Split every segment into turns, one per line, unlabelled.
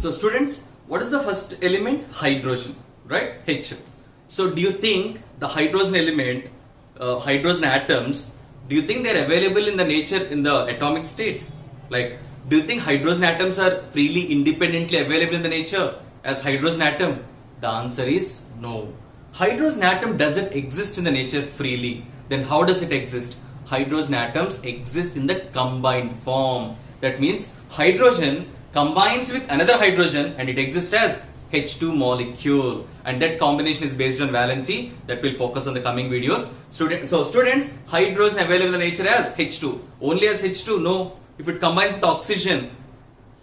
So students, what is the first element? Hydrogen, right? H. So do you think the hydrogen element, hydrogen atoms, do you think they're available in the nature in the atomic state? Like, do you think hydrogen atoms are freely independently available in the nature as hydrogen atom? The answer is no. Hydrogen atom doesn't exist in the nature freely. Then how does it exist? Hydrogen atoms exist in the combined form. That means hydrogen combines with another hydrogen and it exists as H2 molecule, and that combination is based on valency that will focus on the coming videos. Students, hydrogen available in the nature as H2. Only as H2? No. If it combines with oxygen,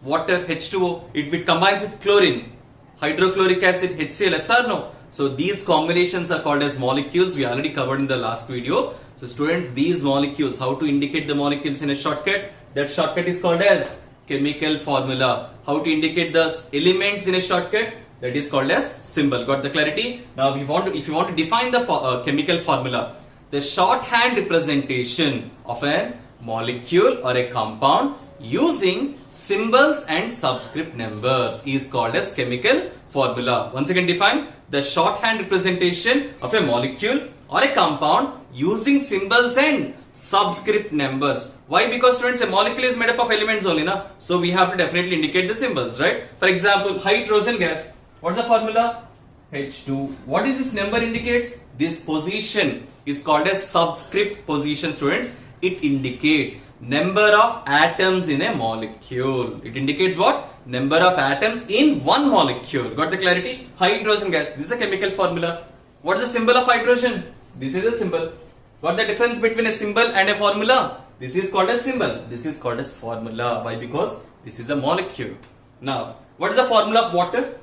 water, H2O, if it combines with chlorine, hydrochloric acid, HCl, yes or no? So these combinations are called as molecules. We already covered in the last video. So students, these molecules, how to indicate the molecules in a shortcut? That shortcut is called as chemical formula. How to indicate the elements in a shortcut? That is called as symbol. Got the clarity? Now if you want to define the chemical formula, the shorthand representation of a molecule or a compound using symbols and subscript numbers is called as chemical formula. Once again define the shorthand representation of a molecule or a compound using symbols and subscript numbers. Why? Because students, a molecule is made up of elements only, na? So we have to definitely indicate the symbols, right? For example, hydrogen gas. What's the formula? H2. What is this number indicates? This position is called as subscript position, students. It indicates number of atoms in a molecule. It indicates what? Number of atoms in one molecule. Got the clarity? Hydrogen gas. This is a chemical formula. What is the symbol of hydrogen? This is a symbol. What the difference between a symbol and a formula? This is called as symbol. This is called as formula. Why? Because this is a molecule. Now, what is the formula of water?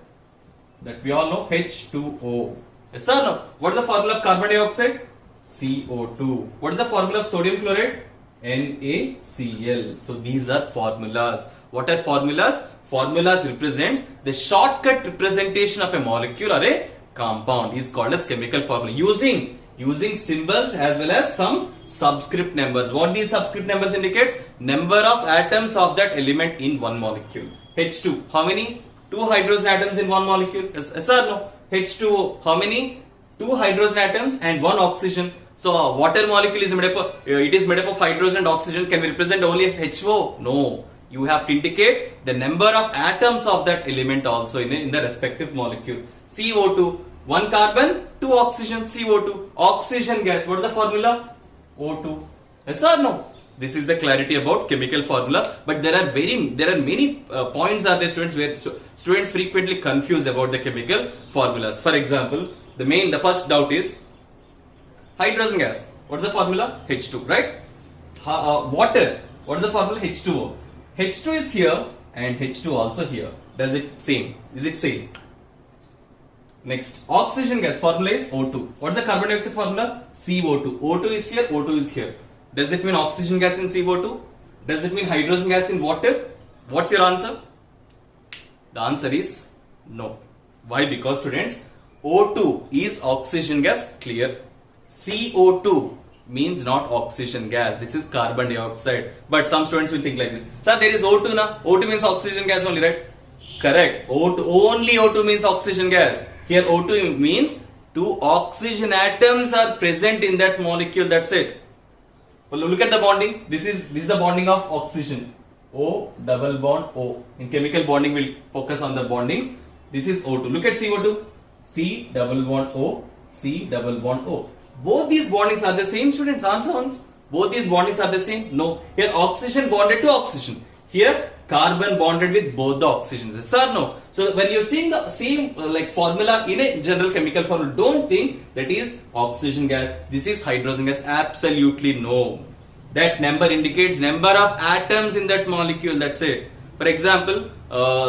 That we all know, H2O. Yes or no? What is the formula of carbon dioxide? CO2. What is the formula of sodium chloride? NaCl. So these are formulas. What are formulas? Formulas represents the shortcut representation of a molecule or a compound is called as chemical formula using symbols as well as some subscript numbers. What these subscript numbers indicates? Number of atoms of that element in one molecule. H2. How many? 2 hydrogen atoms in one molecule. Yes or no? H2O. How many? 2 hydrogen atoms and 1 oxygen. So water molecule is made up of hydrogen and oxygen. Can we represent only as H2O? No. You have to indicate the number of atoms of that element also in the respective molecule. CO2. 1 carbon, 2 oxygen, CO2. Oxygen gas. What is the formula? O2. Yes or no? This is the clarity about chemical formula. But there are many points are there, students, where students frequently confuse about the chemical formulas. For example, the first doubt is hydrogen gas. What is the formula? H2, right? Water. What is the formula? H2O. H2 is here and H2 also here. Does it same? Is it same? Next, oxygen gas formula is O2. What is the carbon dioxide formula? CO2. O2 is here, O2 is here. Does it mean oxygen gas in CO2? Does it mean hydrogen gas in water? What's your answer? The answer is no. Why? Because students, O2 is oxygen gas, clear. CO2 means not oxygen gas. This is carbon dioxide. But some students will think like this. Sir, there is O2 na? O2 means oxygen gas only, right? Correct. Only O2 means oxygen gas. Here O2 means 2 oxygen atoms are present in that molecule. That's it. Well, look at the bonding. This is the bonding of oxygen. O double bond O. In chemical bonding, we'll focus on the bondings. This is O2. Look at CO2. C double bond O. C double bond O. Both these bondings are the same, students. Answer once. Both these bondings are the same. No. Here oxygen bonded to oxygen. Here carbon bonded with both the oxygens. Yes or no? So when you're seeing the same formula in a general chemical formula, don't think that is oxygen gas. This is hydrogen gas. Absolutely no. That number indicates number of atoms in that molecule. That's it. For example,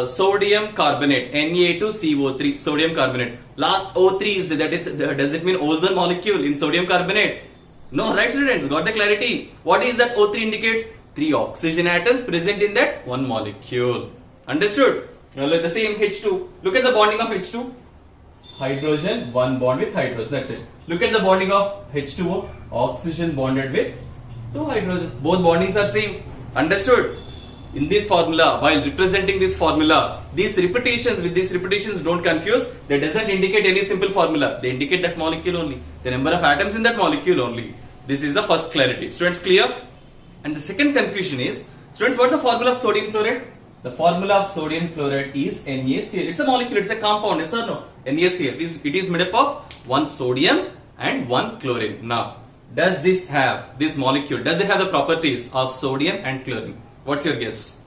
sodium carbonate, Na2CO3, sodium carbonate. Last O3 is that is. Does it mean ozone molecule in sodium carbonate? No, right, students? Got the clarity? What is that O3 indicates? 3 oxygen atoms present in that one molecule. Understood? Now the same H2. Look at the bonding of H2. Hydrogen, 1 bond with hydrogen. That's it. Look at the bonding of H2O. Oxygen bonded with 2 hydrogen. Both bondings are same. Understood? in this formula, while representing this formula, these repetitions don't confuse. They doesn't indicate any simple formula. They indicate that molecule only, the number of atoms in that molecule only. This is the first clarity. Students, clear? And the second confusion is, students, what's the formula of sodium chloride? The formula of sodium chloride is NaCl. It's a molecule, it's a compound, yes or no? NaCl. It is made up of one sodium and one chlorine. Now, does this molecule, does it have the properties of sodium and chlorine? What's your guess?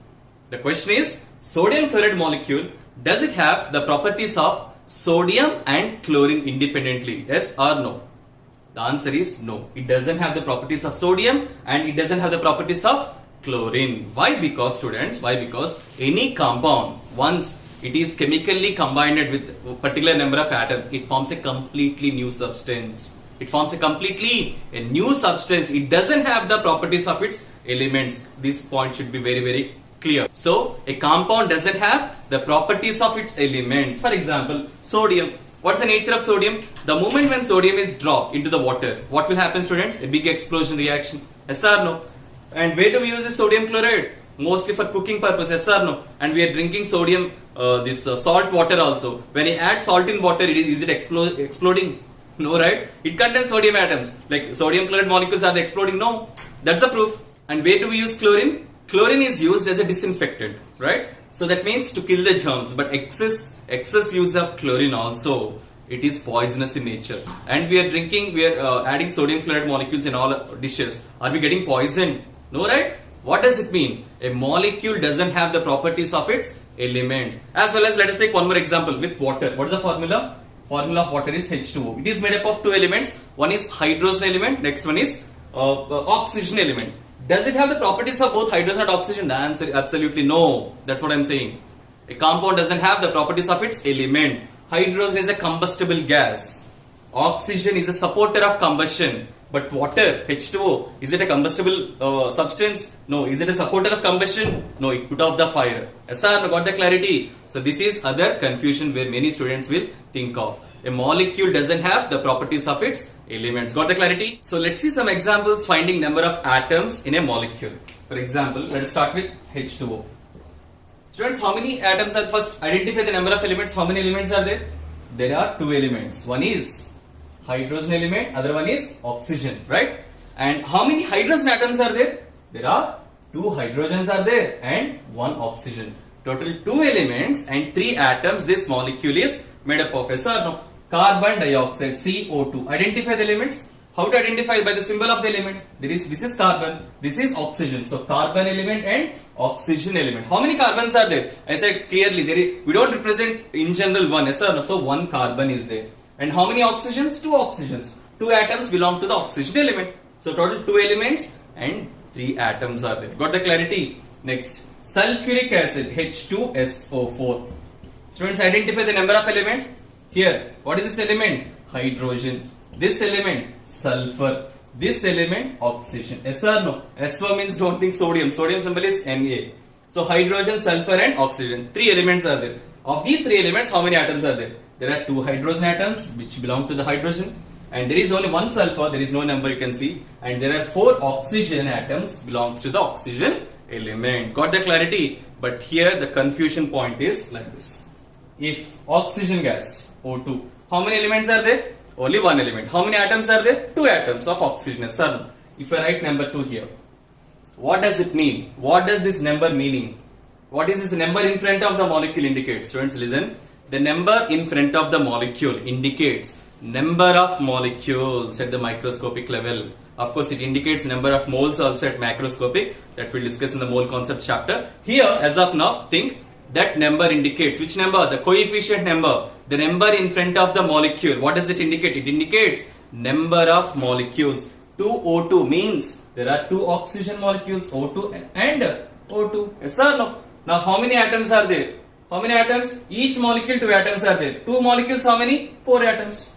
The question is, sodium chloride molecule, does it have the properties of sodium and chlorine independently? Yes or no? The answer is no. It doesn't have the properties of sodium and it doesn't have the properties of chlorine. Why? Because students, because any compound, once it is chemically combined with a particular number of atoms, it forms a completely new substance. It doesn't have the properties of its elements. This point should be very, very clear. So, a compound doesn't have the properties of its elements. For example, sodium. What's the nature of sodium? The moment when sodium is dropped into the water, what will happen, students? A big explosion reaction. Yes or no? And where do we use the sodium chloride? Mostly for cooking purpose. Yes or no? And we are drinking sodium, salt water also. When you add salt in water, is it exploding? No, right? It contains sodium atoms. Like sodium chloride molecules, are they exploding? No. That's the proof. And where do we use chlorine? Chlorine is used as a disinfectant, right? So that means to kill the germs. But excess use of chlorine also, it is poisonous in nature. And we are adding sodium chloride molecules in all dishes. Are we getting poisoned? No, right? What does it mean? A molecule doesn't have the properties of its elements. As well as, let us take one more example with water. What is the formula? Formula of water is H2O. It is made up of two elements. One is hydrogen element. Next one is oxygen element. Does it have the properties of both hydrogen and oxygen? The answer is absolutely no. That's what I'm saying. A compound doesn't have the properties of its element. Hydrogen is a combustible gas. Oxygen is a supporter of combustion. But water, H2O, is it a combustible substance? No. Is it a supporter of combustion? No. It put off the fire. Yes, sir. Got the clarity? So this is other confusion where many students will think of. A molecule doesn't have the properties of its elements. Got the clarity? So let's see some examples finding number of atoms in a molecule. For example, let's start with H2O. Students, how many atoms are first? Identify the number of elements. How many elements are there? There are two elements. One is hydrogen element, other one is oxygen, right? And how many hydrogen atoms are there? There are two hydrogens are there and one oxygen. Total two elements and three atoms this molecule is made up of. Yes or no? Carbon dioxide, CO2. Identify the elements. How to identify? By the symbol of the element. This is carbon, this is oxygen. So carbon element and oxygen element. How many carbons are there? I said clearly, we don't represent in general one. Yes or no? So one carbon is there. And how many oxygens? Two oxygens. Two atoms belong to the oxygen element. So total two elements and three atoms are there. Got the clarity? Next, sulfuric acid, H2SO4. Students, identify the number of elements. Here, what is this element? Hydrogen. This element, sulfur. This element, oxygen. Yes or no? SO means don't think sodium. Sodium symbol is Na. So hydrogen, sulfur and oxygen. Three elements are there. Of these three elements, how many atoms are there? There are two hydrogen atoms which belong to the hydrogen. And there is only one sulfur. There is no number you can see. And there are four oxygen atoms belongs to the oxygen element. Got the clarity? But here the confusion point is like this. If oxygen gas, O2, how many elements are there? Only one element. How many atoms are there? Two atoms of oxygen. Sir, if I write number 2 here, what does it mean? What does this number meaning? What is this number in front of the molecule indicate? Students, listen. The number in front of the molecule indicates number of molecules at the microscopic level. Of course, it indicates number of moles also at macroscopic, that we'll discuss in the mole concept chapter. Here, as of now, think that number indicates which number? The coefficient number. The number in front of the molecule. What does it indicate? It indicates number of molecules. 2O2 means there are two oxygen molecules, O2 and O2. Yes or no? Now, how many atoms are there? How many atoms? Each molecule 2 atoms are there. Two molecules, how many? 4 atoms.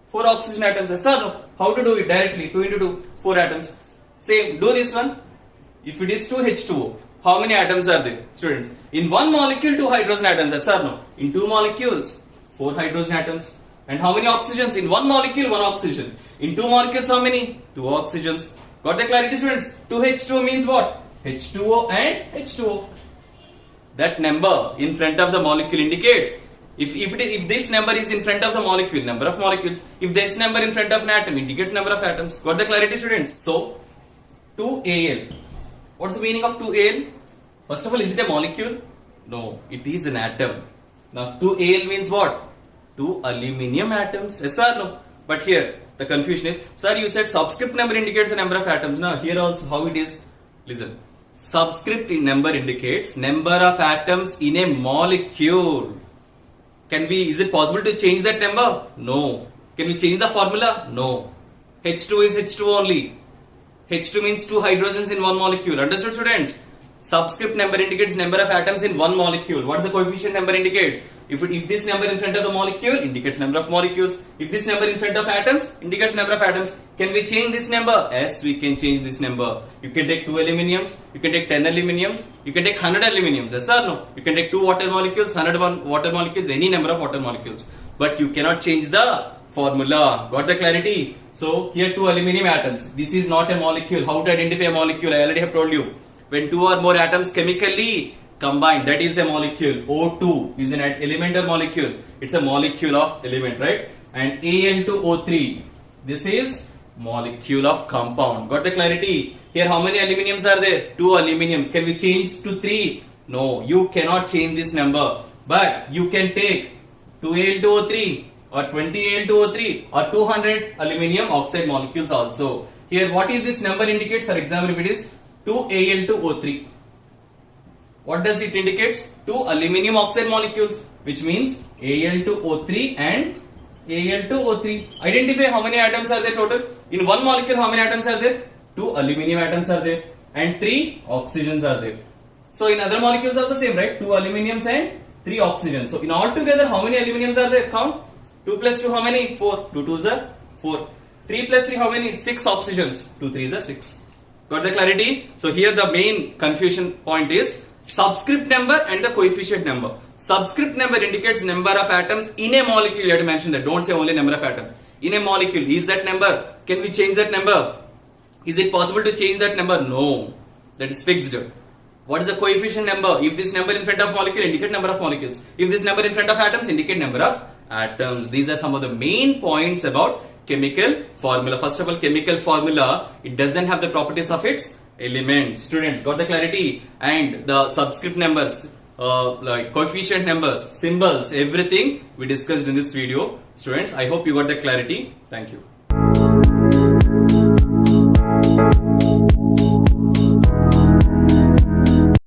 4 oxygen atoms. Yes or no? How to do it directly? 2 into 2, 4 atoms. Same, do this one. If it is 2H2O, how many atoms are there? Students, in one molecule 2 hydrogen atoms. Yes or no? In 2 molecules, 4 hydrogen atoms. And how many oxygens? In one molecule, 1 oxygen. In 2 molecules, how many? 2 oxygens. Got the clarity, students? 2H2O means what? H2O and H2O. That number in front of the molecule indicates if this number is in front of the molecule, number of molecules. If this number in front of an atom indicates number of atoms. Got the clarity, students? So 2Al. What's the meaning of 2Al? First of all, is it a molecule? No, it is an atom. Now 2Al means what? 2 aluminium atoms. Yes or no? But here the confusion is, sir, you said subscript number indicates the number of atoms. Now here also how it is? Listen. Subscript number indicates number of atoms in a molecule. Is it possible to change that number? No. Can we change the formula? No. H2 is H2 only. H2 means 2 hydrogens in one molecule. Understood, students? Subscript number indicates number of atoms in one molecule. What does the coefficient number indicate? If this number in front of the molecule indicates number of molecules. If this number in front of atoms indicates number of atoms. Can we change this number? Yes, we can change this number. You can take 2 aluminiums, you can take 10 aluminiums, you can take 100 aluminiums. Yes or no? You can take 2 water molecules, 100 water molecules, any number of water molecules. But you cannot change the formula. Got the clarity? So here 2 aluminium atoms. This is not a molecule. How to identify a molecule? I already have told you. When 2 or more atoms chemically combine, that is a molecule. O2 is an element or molecule. It's a molecule of element, right? And Al2O3, this is molecule of compound. Got the clarity? Here how many aluminiums are there? 2 aluminiums. Can we change to 3? No, you cannot change this number. But you can take 2Al2O3 or 20Al2O3 or 200 aluminium oxide molecules also. Here what is this number indicates? For example, if it is 2Al2O3. What does it indicate? 2 aluminium oxide molecules, which means Al2O3 and Al2O3. Identify how many atoms are there total. In one molecule, how many atoms are there? 2 aluminium atoms are there and 3 oxygens are there. So in other molecules also same, right? 2 aluminiums and 3 oxygens. So in all together, how many aluminiums are there? Count. 2 plus 2 how many? 4. 2 2s are 4. 3 plus 3 how many? 6 oxygens. 2 3s are 6. Got the clarity? So here the main confusion point is subscript number and the coefficient number. Subscript number indicates number of atoms in a molecule. You have to mention that. Don't say only number of atoms. In a molecule. Is that number? Can we change that number? Is it possible to change that number? No. That is fixed. What is the coefficient number? If this number in front of molecule indicate number of molecules. If this number in front of atoms indicate number of atoms. These are some of the main points about chemical formula. First of all, chemical formula, it doesn't have the properties of its elements. Students, got the clarity? And the subscript numbers, like coefficient numbers, symbols, everything we discussed in this video. Students, I hope you got the clarity. Thank you.